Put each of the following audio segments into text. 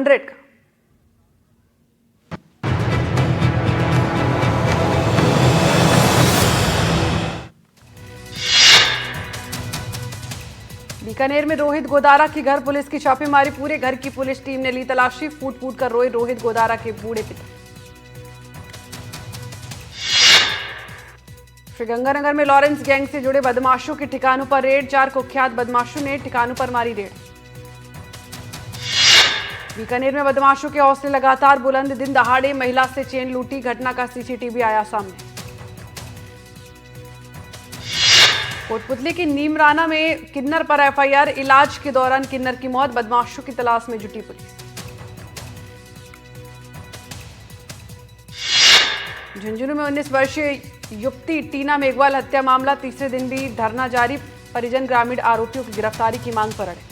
100 का। बीकानेर में रोहित गोदारा के घर पुलिस की छापेमारी, पूरे घर की पुलिस टीम ने ली तलाशी, फूट फूट कर रोए रोहित गोदारा के बूढ़े पिता। श्रीगंगानगर में लॉरेंस गैंग से जुड़े बदमाशों के ठिकानों पर रेड, 4 कुख्यात बदमाशों ने ठिकानों पर मारी रेड। बीकानेर में बदमाशों के हौसले लगातार बुलंद, दिन दहाड़े महिला से चेन लूटी, घटना का सीसीटीवी आया सामने। कोटपुतली की नीमराना में किन्नर पर एफआईआर, इलाज के दौरान किन्नर की मौत, बदमाशों की तलाश में जुटी पुलिस। झुंझुनू में 19 वर्षीय युवती टीना मेघवाल हत्या मामला, तीसरे दिन भी धरना जारी, परिजन ग्रामीण आरोपियों की गिरफ्तारी की मांग पर अड़े।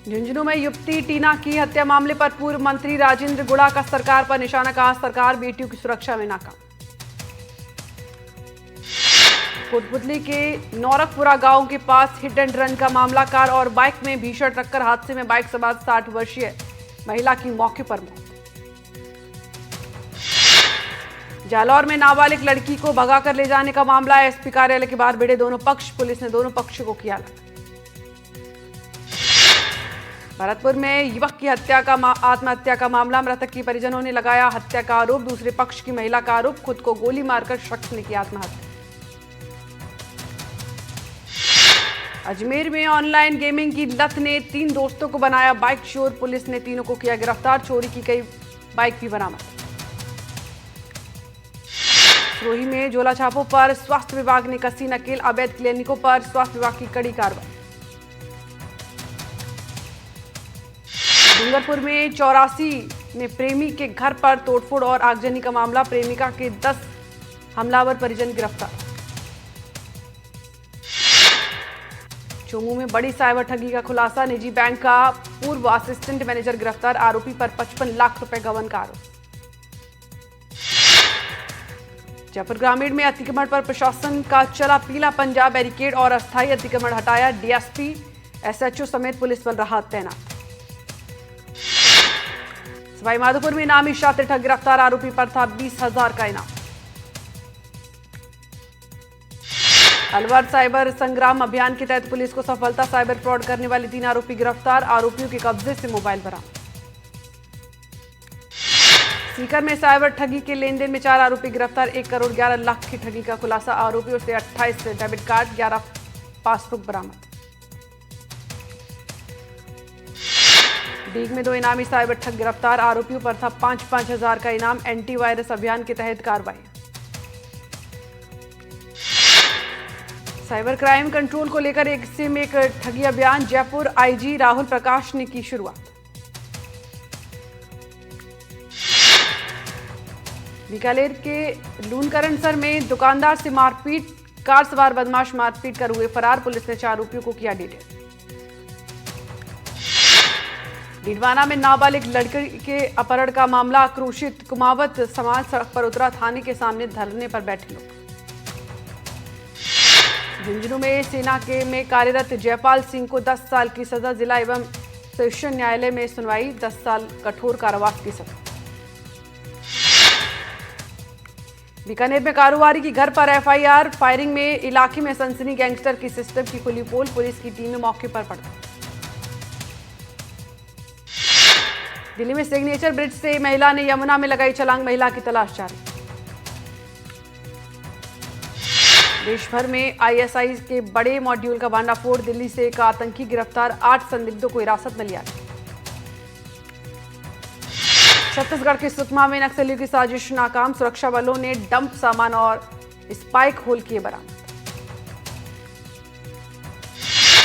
झुंझुनू में युवती टीना की हत्या मामले पर पूर्व मंत्री राजेंद्र गुड़ा का सरकार पर निशाना, कहा सरकार बेटियों की सुरक्षा में नाकाम। कोटपुतली के नौरखपुरा गांव के पास हिट एंड रन का मामला, कार और बाइक में भीषण टक्कर, हादसे में बाइक सवार 60 वर्षीय महिला की मौके पर मौत। जालौर में नाबालिग लड़की को भगाकर ले जाने का मामला, एसपी कार्यालय के बाहर भिड़े दोनों पक्ष, पुलिस ने दोनों पक्षों को किया अलग। भरतपुर में युवक की आत्महत्या का मामला, मृतक की परिजनों ने लगाया हत्या का आरोप, दूसरे पक्ष की महिला का आरोप, खुद को गोली मारकर शख्स ने की आत्महत्या। अजमेर में ऑनलाइन गेमिंग की लत ने 3 दोस्तों को बनाया बाइक चोर, पुलिस ने तीनों को किया गिरफ्तार, चोरी की कई बाइक भी बरामद। सिरोही में झोला छापों पर स्वास्थ्य विभाग ने कसी नकेल, अवैध क्लिनिकों पर स्वास्थ्य विभाग की कड़ी कार्रवाई। डूंगरपुर में 84 में प्रेमी के घर पर तोड़फोड़ और आगजनी का मामला, प्रेमिका के 10 हमलावर परिजन गिरफ्तार। चोमू में बड़ी साइबर ठगी का खुलासा, निजी बैंक का पूर्व असिस्टेंट मैनेजर गिरफ्तार, आरोपी पर 55 लाख रुपए गबन का आरोप। जयपुर ग्रामीण में अतिक्रमण पर प्रशासन का चला पीला पंजा, बैरिकेड और अस्थायी अतिक्रमण हटाया, डीएसपी एसएचओ समेत पुलिस बल रहा तैनात। सवाईमाधोपुर में इनामी शातिर ठग गिरफ्तार, आरोपी पर था 20,000 का इनाम। अलवर साइबर संग्राम अभियान के तहत पुलिस को सफलता, साइबर फ्रॉड करने वाले 3 आरोपी गिरफ्तार, आरोपियों के कब्जे से मोबाइल बरामद। सीकर में साइबर ठगी के लेन देन में 4 आरोपी गिरफ्तार, 1 करोड़ 11 लाख की ठगी का खुलासा, आरोपियों से 28 डेबिट कार्ड, 11 पासबुक बरामद। डीग में 2 इनामी साइबर ठग गिरफ्तार, आरोपियों पर था 5-5 हजार का इनाम, एंटीवायरस अभियान के तहत कार्रवाई। साइबर क्राइम कंट्रोल को लेकर एक से एक ठगी अभियान, जयपुर आईजी राहुल प्रकाश ने की शुरुआत। बीकानेर के लूनकरणसर में दुकानदार से मारपीट, कार सवार बदमाश मारपीट कर हुए फरार, पुलिस ने 4 आरोपियों को किया डिटेन। डीडवाना में नाबालिग लड़की के अपहरण का मामला, आक्रोशित कुमावत समाज सड़क पर उतरा, थाने के सामने धरने पर बैठे लोग। झुंझुनू में सेना के में कार्यरत जयपाल सिंह को 10 साल की सजा, जिला एवं सेशन न्यायालय में सुनवाई, 10 साल कठोर कारावास की सजा। बीकानेर में कारोबारी की घर पर एफआईआर, फायरिंग में इलाके में सनसनी, गैंगस्टर की सिस्टम की खुली पोल, पुलिस की टीमें मौके पर पड़ती। दिल्ली में सिग्नेचर ब्रिज से महिला ने यमुना में लगाई छलांग, महिला की तलाश जारी। देश भर में आईएसआई के बड़े मॉड्यूल का भांडाफोड़, दिल्ली से एक आतंकी गिरफ्तार, 8 संदिग्धों को हिरासत में लिया। छत्तीसगढ़ के सुकमा में नक्सलियों की साजिश नाकाम, सुरक्षा बलों ने डंप सामान और स्पाइक होल किए बरामद।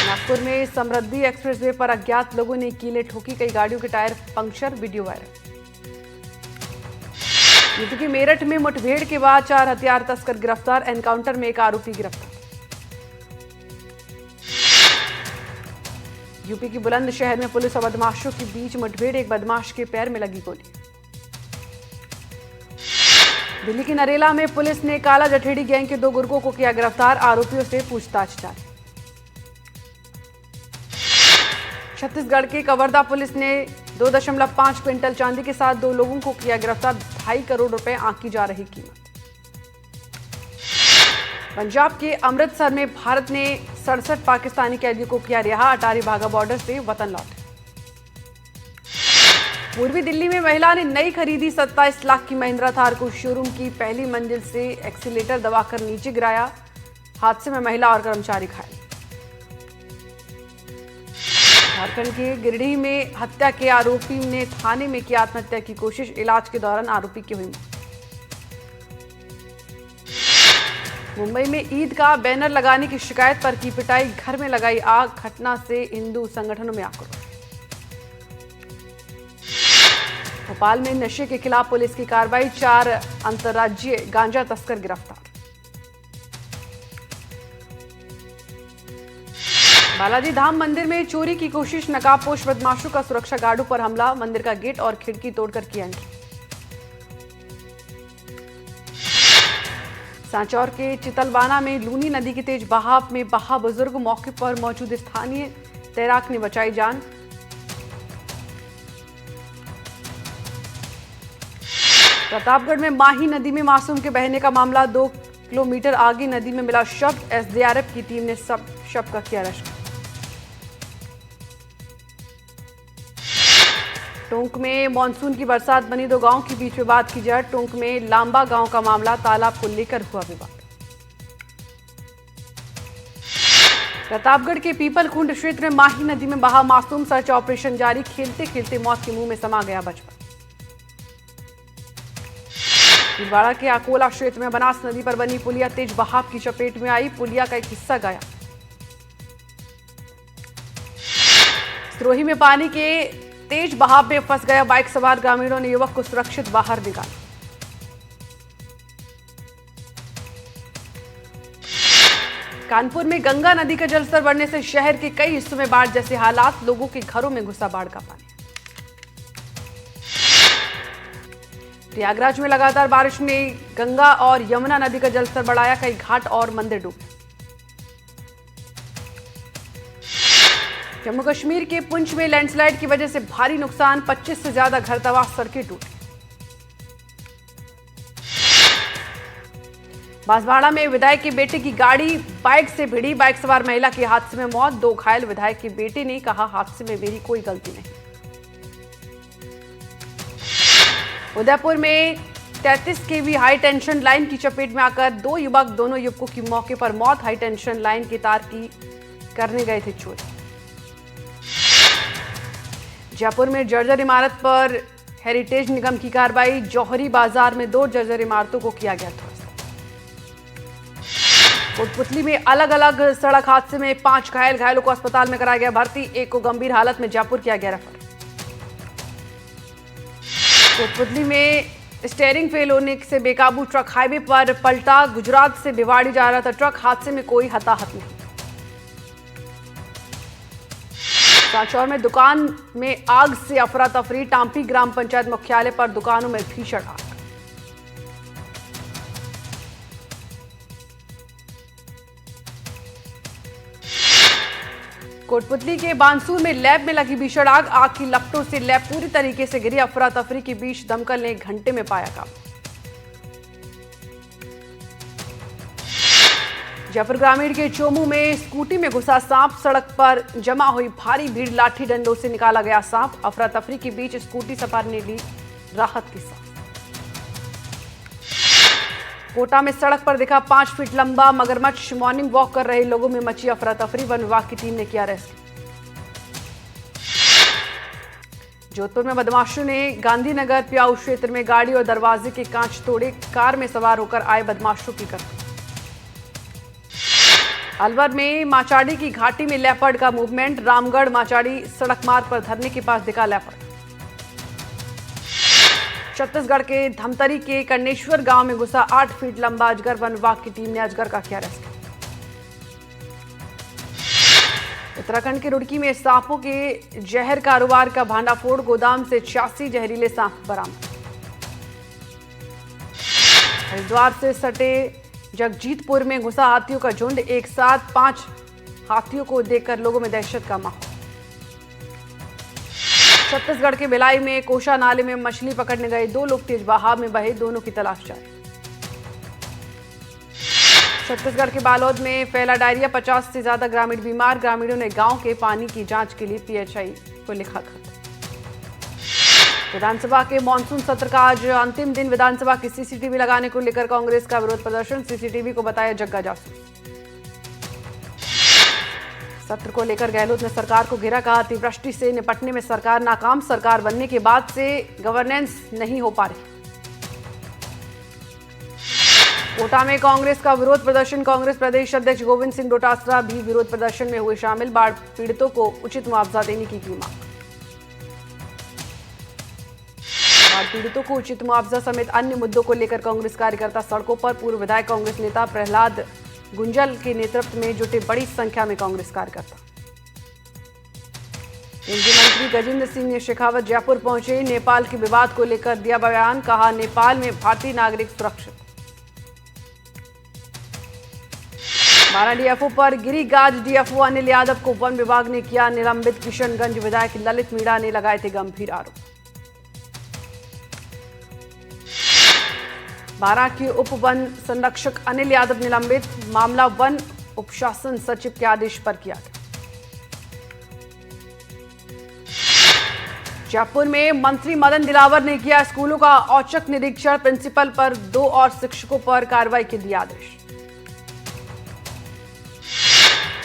नागपुर में समृद्धि एक्सप्रेसवे पर अज्ञात लोगों ने कीलें ठोकी, कई गाड़ियों के tyre puncture, video viral. UP के मेरठ में मुठभेड़ के बाद 4 हथियार तस्कर गिरफ्तार, एनकाउंटर में 1 आरोपी गिरफ्तार। यूपी की बुलंदशहर में पुलिस और बदमाशों के बीच मुठभेड़, 1 बदमाश के पैर में लगी गोली। दिल्ली की नरेला में पुलिस ने काला जठेड़ी गैंग के 2 गुर्गों को किया गिरफ्तार, आरोपियों से पूछताछ जारी। छत्तीसगढ़ के कवर्धा पुलिस ने 2.5 क्विंटल चांदी के साथ 2 लोगों को किया गिरफ्तार। 2.5 करोड़ रुपए आंकी जा रही कीमत। पंजाब के अमृतसर में भारत ने 67 पाकिस्तानी कैदियों को किया रिहा। अटारी वाघा बॉर्डर से वतन लौटे। पूर्वी दिल्ली में महिला ने नई खरीदी 27 लाख की महिंद्रा थार को शोरूम की पहली मंजिल से एक्सीलेटर दबाकर नीचे गिराया। हादसे में महिला और कर्मचारी घायल। झारखंड के गिरिडीह में हत्या के आरोपी ने थाने में की आत्महत्या की कोशिश। इलाज के दौरान आरोपी की हुई मौत। मुंबई में ईद का बैनर लगाने की शिकायत पर की पिटाई। घर में लगाई आग। घटना से हिंदू संगठनों में आक्रोश। भोपाल में नशे के खिलाफ पुलिस की कार्रवाई। 4 अंतर्राज्यीय गांजा तस्कर गिरफ्तार। बालाजी धाम मंदिर में चोरी की कोशिश। नकाबपोश बदमाशों का सुरक्षा गार्डों पर हमला। मंदिर का गेट और खिड़की तोड़कर किया एंट्री। सांचौर के चितलवाना में लूनी नदी की तेज बहाव में बहा बुजुर्ग। मौके पर मौजूद स्थानीय तैराक ने बचाई जान। प्रतापगढ़ में माही नदी में मासूम के बहने का मामला। 2 किलोमीटर आगे नदी में मिला शव। एसडीआरएफ की टीम ने शव का किया रेस्क्यू। टोंक में मानसून की बरसात बनी 2 गांव के बीच विवाद की जड़। टोंक में लांबा गांव का मामला। तालाब को लेकर हुआ विवाद। प्रतापगढ़ के पीपलखुंड क्षेत्र में माही नदी में बहा मासूम। सर्च ऑपरेशन जारी। खेलते खेलते मौत के मुंह में समा गया बचपन। भीलवाड़ा के अकोला क्षेत्र में बनास नदी पर बनी पुलिया तेज बहाव की चपेट में आई। पुलिया का एक हिस्सा गया। सिरोही में पानी के तेज बहाव में फंस गया बाइक सवार। ग्रामीणों ने युवक को सुरक्षित बाहर निकाला। कानपुर में गंगा नदी का जलस्तर बढ़ने से शहर के कई हिस्सों में बाढ़ जैसे हालात। लोगों के घरों में घुसा बाढ़ का पानी। प्रयागराज में लगातार बारिश ने गंगा और यमुना नदी का जलस्तर बढ़ाया। कई घाट और मंदिर डूबे। जम्मू कश्मीर के पुंछ में लैंडस्लाइड की वजह से भारी नुकसान। 25 से ज्यादा घर तबाह। सड़कें टूटी। बांसवाड़ा में विधायक के बेटे की गाड़ी बाइक से भिड़ी। बाइक सवार महिला की हादसे में मौत। 2 घायल। विधायक के बेटे ने कहा, हादसे में मेरी कोई गलती नहीं। उदयपुर में 33 केवी हाई टेंशन लाइन की चपेट में आकर 2 युवक, दोनों युवकों की मौके पर मौत। हाई टेंशन लाइन के तार की करने गए थे चोरी। जयपुर में जर्जर इमारत पर हेरिटेज निगम की कार्रवाई। जौहरी बाजार में 2 जर्जर इमारतों को किया गया ध्वस्त। कोटपुतली में अलग अलग सड़क हादसे में 5 घायल। घायलों को अस्पताल में कराया गया भर्ती। एक को गंभीर हालत में जयपुर किया गया रेफर। कोटपुतली में स्टीयरिंग फेल होने से बेकाबू ट्रक हाईवे पर पलटा। गुजरात से भिवाड़ी जा रहा था ट्रक। हादसे में कोई हताहत नहीं। सांचौर में दुकान में आग से अफरा तफरी। टांपी ग्राम पंचायत मुख्यालय पर दुकानों में भीषण आग। कोटपुतली के बानसूर में लैब में लगी भीषण आग। आग की लपटों से लैब पूरी तरीके से गिरी। अफरा तफरी के बीच दमकल ने 1 घंटे में पाया काबू। जयपुर ग्रामीण के चोमू में स्कूटी में घुसा सांप। सड़क पर जमा हुई भारी भीड़। लाठी डंडों से निकाला गया सांप। अफरा तफरी के बीच स्कूटी सवार ने ली राहत की सांस। कोटा में सड़क पर दिखा 5 फीट लंबा मगरमच्छ। मॉर्निंग वॉक कर रहे लोगों में मची अफरा तफरी। वन विभाग की टीम ने किया रेस्क्यू। जोधपुर में बदमाशों ने गांधीनगर प्याऊ क्षेत्र में गाड़ी और दरवाजे के कांच तोड़े। कार में सवार होकर आए बदमाशों की करतूत। अलवर में माचाड़ी की घाटी में लेपर्ड का मूवमेंट। रामगढ़ माचाड़ी सड़क मार्ग पर धरने के पास दिखा लेपर्ड। छत्तीसगढ़ के धमतरी के कर्णेश्वर गांव में घुसा 8 फीट लंबा अजगर। वन विभाग की टीम ने अजगर का किया रेस्क्यू। उत्तराखंड के रुड़की में सांपों के जहर कारोबार का भांडाफोड़। गोदाम से 86 जहरीले सांप बरामद। हरिद्वार से सटे जगजीतपुर में घुसा हाथियों का झुंड। एक साथ 5 हाथियों को देखकर लोगों में दहशत का माहौल। छत्तीसगढ़ के भिलाई में कोशा नाले में मछली पकड़ने गए 2 लोग तेज बहाव में बहे, दोनों की तलाश जारी। छत्तीसगढ़ के बालोद में फैला डायरिया, 50 से ज्यादा ग्रामीण बीमार, ग्रामीणों ने गांव के पानी की जांच के लिए पीएचआई को लिखा खत। विधानसभा के मानसून सत्र का आज अंतिम दिन, विधानसभा की सीसीटीवी लगाने को लेकर कांग्रेस का विरोध प्रदर्शन, सीसीटीवी को बताया जग्गा जासूस। सत्र को लेकर गहलोत ने सरकार को घेरा, कहा अतिवृष्टि से निपटने में सरकार नाकाम, सरकार बनने के बाद से गवर्नेंस नहीं हो पा रही। कोटा में कांग्रेस का विरोध प्रदर्शन, कांग्रेस प्रदेश अध्यक्ष गोविंद सिंह डोटासरा भी विरोध प्रदर्शन में हुए शामिल, बाढ़ पीड़ितों को उचित मुआवजा देने की मांग। बाढ़ पीड़ितों को उचित मुआवजा समेत अन्य मुद्दों को लेकर कांग्रेस कार्यकर्ता सड़कों पर, पूर्व विधायक कांग्रेस नेता प्रहलाद गुंजल के नेतृत्व में जुटे बड़ी संख्या में कांग्रेस कार्यकर्ता। केंद्रीय मंत्री गजेंद्र सिंह शेखावत जयपुर पहुंचे, नेपाल के विवाद को लेकर दिया बयान, कहा नेपाल में भारतीय नागरिक सुरक्षित। 12 डीएफओ पर गिरिगाज, डीएफओ अनिल यादव को वन विभाग ने किया निलंबित, किशनगंज विधायक ललित मीणा ने लगाए थे गंभीर आरोप। 12 के उप वन संरक्षक अनिल यादव निलंबित, मामला वन उपशासन सचिव के आदेश पर किया गया। जयपुर में मंत्री मदन दिलावर ने किया स्कूलों का औचक निरीक्षण, प्रिंसिपल पर 2 और शिक्षकों पर कार्रवाई के दिए आदेश।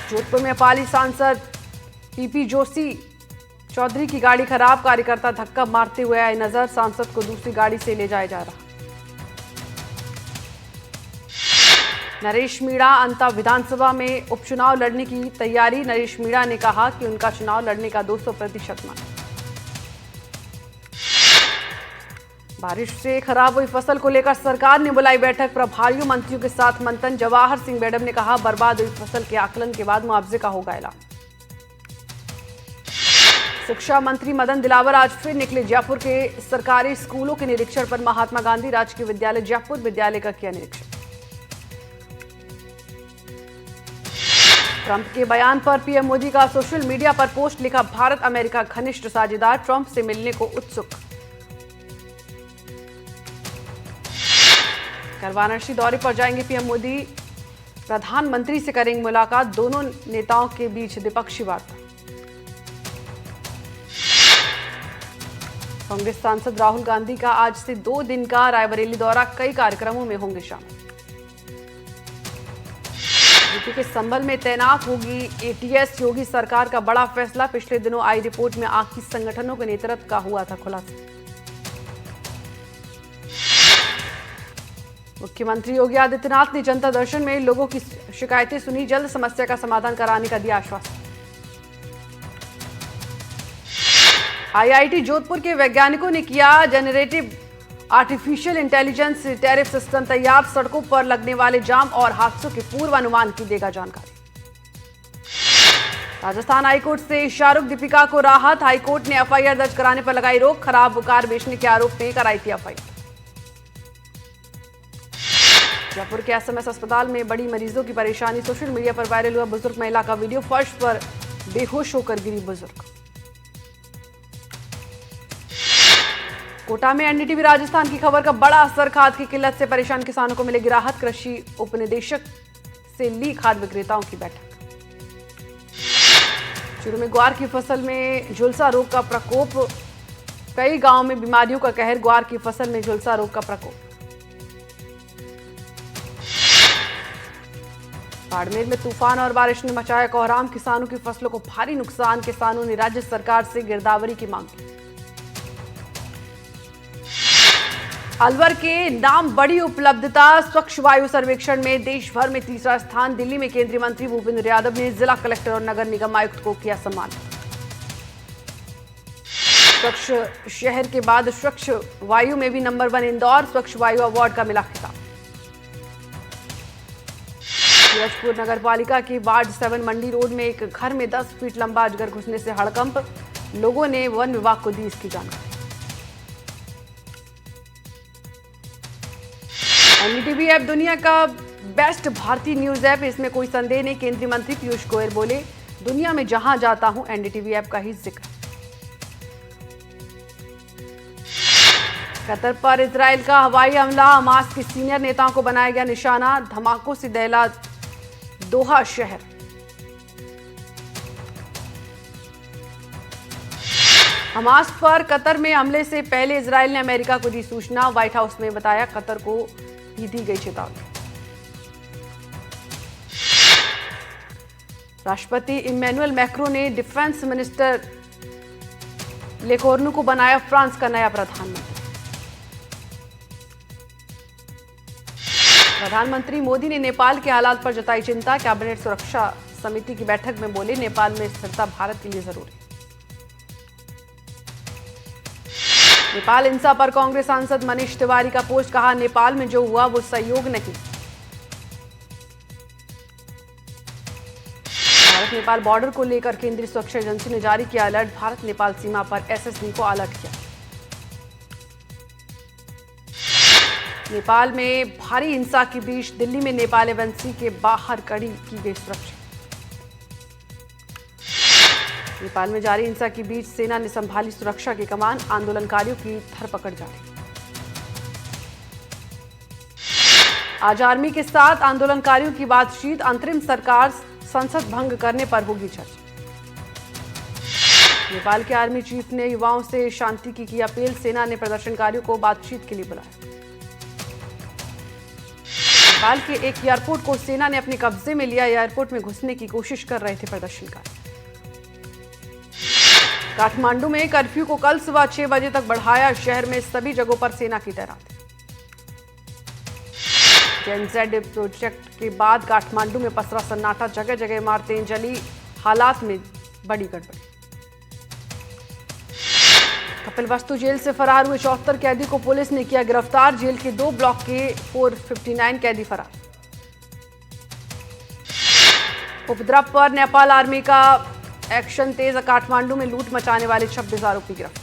जोधपुर में पाली सांसद पीपी जोशी चौधरी की गाड़ी खराब, कार्यकर्ता धक्का मारते हुए आए नजर, सांसद को दूसरी गाड़ी से ले जाया जा रहा। नरेश मीणा अंता विधानसभा में उपचुनाव लड़ने की तैयारी, नरेश मीणा ने कहा कि उनका चुनाव लड़ने का 200% मन। बारिश से खराब हुई फसल को लेकर सरकार ने बुलाई बैठक, प्रभारियों मंत्रियों के साथ मंथन, जवाहर सिंह मैडम ने कहा बर्बाद हुई फसल के आकलन के बाद मुआवजे का होगा ऐलान। शिक्षा मंत्री मदन दिलावर आज फिर निकले जयपुर के सरकारी स्कूलों के निरीक्षण पर, महात्मा गांधी राजकीय विद्यालय जयपुर विद्यालय का किया निरीक्षण। ट्रंप के बयान पर पीएम मोदी का सोशल मीडिया पर पोस्ट, लिखा भारत अमेरिका घनिष्ठ साझेदार, ट्रंप से मिलने को उत्सुक। कल वाराणसी दौरे पर जाएंगे पीएम मोदी, प्रधानमंत्री से करेंगे मुलाकात, दोनों नेताओं के बीच द्विपक्षीय वार्ता। कांग्रेस सांसद राहुल गांधी का आज से 2 दिन का रायबरेली दौरा, कई कार्यक्रमों में होंगे शामिल। यूपी के संभल में तैनात होगी एटीएस, योगी सरकार का बड़ा फैसला, पिछले दिनों आई रिपोर्ट में आखिरी संगठनों के नेतृत्व का हुआ था खुलासा। मुख्यमंत्री योगी आदित्यनाथ ने जनता दर्शन में लोगों की शिकायतें सुनी, जल्द समस्या का समाधान कराने का दिया आश्वासन। आईआईटी जोधपुर के वैज्ञानिकों ने किया generative artificial intelligence tariff system तैयार, सड़कों पर लगने वाले जाम और हादसों के पूर्वानुमान की देगा जानकारी। राजस्थान हाईकोर्ट से शाहरुख दीपिका को राहत, हाईकोर्ट ने एफआईआर दर्ज कराने पर लगाई रोक, खराब कार बेचने के आरोप में कराई थी एफआईआर। जयपुर के एसएमएस अस्पताल में बड़ी मरीजों की परेशानी, सोशल मीडिया पर वायरल हुआ बुजुर्ग महिला का वीडियो, फर्श पर बेहोश होकर गिरी बुजुर्ग। कोटा में एनडीटीवी राजस्थान की खबर का बड़ा असर, खाद की किल्लत से परेशान किसानों को मिलेगी राहत, कृषि उपनिदेशक से ली खाद विक्रेताओं की बैठक। चूरू में ग्वार की फसल में झुलसा रोग का प्रकोप, कई गांवों में बीमारियों का कहर, ग्वार की फसल में झुलसा रोग का प्रकोप। बाड़मेर में तूफान और बारिश ने मचाया कोहराम, किसानों की फसलों को भारी नुकसान, किसानों ने राज्य सरकार से गिरदावरी की मांग की। अलवर के नाम बड़ी उपलब्धता, स्वच्छ वायु सर्वेक्षण में देश भर में तीसरा स्थान, दिल्ली में केंद्रीय मंत्री भूपेंद्र यादव ने जिला कलेक्टर और नगर निगम आयुक्त को किया सम्मान। स्वच्छ शहर के बाद स्वच्छ वायु में भी नंबर 1 इंदौर, स्वच्छ वायु अवार्ड का मिला खिताब। सूरजपुर नगर पालिका की वार्ड 7 मंडी रोड में एक घर में 10 फीट लंबा अजगर घुसने से हड़कंप, लोगों ने वन विभाग को दी इसकी जानकारी। एनडीटीवी ऐप दुनिया का बेस्ट भारतीय न्यूज ऐप, इसमें कोई संदेह नहीं, केंद्रीय मंत्री पीयूष गोयल बोले, दुनिया में जहां जाता हूं एनडीटीवी ऐप का ही जिक्र। कतर पर इजराइल का हवाई हमला, हमास के सीनियर नेताओं को बनाया गया निशाना, धमाकों से दहला दोहा शहर। हमास पर कतर में हमले से पहले इजराइल ने अमेरिका को दी सूचना, व्हाइट हाउस में बताया कतर को भी दी गई चेतावनी। राष्ट्रपति इमैनुअल मैक्रों ने डिफेंस मिनिस्टर लेकोर्नु को बनाया फ्रांस का नया प्रधानमंत्री। प्रधानमंत्री मोदी ने नेपाल के हालात पर जताई चिंता, कैबिनेट सुरक्षा समिति की बैठक में बोले नेपाल में स्थिरता भारत के लिए जरूरी। नेपाल हिंसा पर कांग्रेस सांसद मनीष तिवारी का पोस्ट, कहा नेपाल में जो हुआ वो सहयोग नहीं। भारत नेपाल बॉर्डर को लेकर केंद्रीय सुरक्षा एजेंसी ने जारी किया अलर्ट, भारत नेपाल सीमा पर एसएसबी को अलर्ट किया। नेपाल में भारी हिंसा के बीच दिल्ली में नेपाल एम्बेसी के बाहर कड़ी की गई सुरक्षा। नेपाल में जारी हिंसा के बीच सेना ने संभाली सुरक्षा की कमान, आंदोलनकारियों की धरपकड़ जारी। आज आर्मी के साथ आंदोलनकारियों की बातचीत, अंतरिम सरकार संसद भंग करने पर होगी चर्चा। नेपाल के आर्मी चीफ ने युवाओं से शांति की अपील, सेना ने प्रदर्शनकारियों को बातचीत के लिए बुलाया। नेपाल के एक एयरपोर्ट को सेना ने अपने कब्जे में लिया, एयरपोर्ट में घुसने की कोशिश कर रहे थे प्रदर्शनकारी। काठमांडू में कर्फ्यू को कल सुबह 6 बजे तक बढ़ाया, शहर में सभी जगहों पर सेना की तैनाती। जेनजेड प्रोजेक्ट के बाद काठमांडू में पसरा सन्नाटा, जगह जगह इमारतें जली, हालात में बड़ी गड़बड़ी। कपिलवस्तु जेल से फरार हुए 74 कैदी को पुलिस ने किया गिरफ्तार, जेल के 2 ब्लॉक के 459 कैदी फरार। उपद्रव पर नेपाल आर्मी का एक्शन तेज, काठमांडू में लूट मचाने वाले 26 आरोपी गिरफ्तार।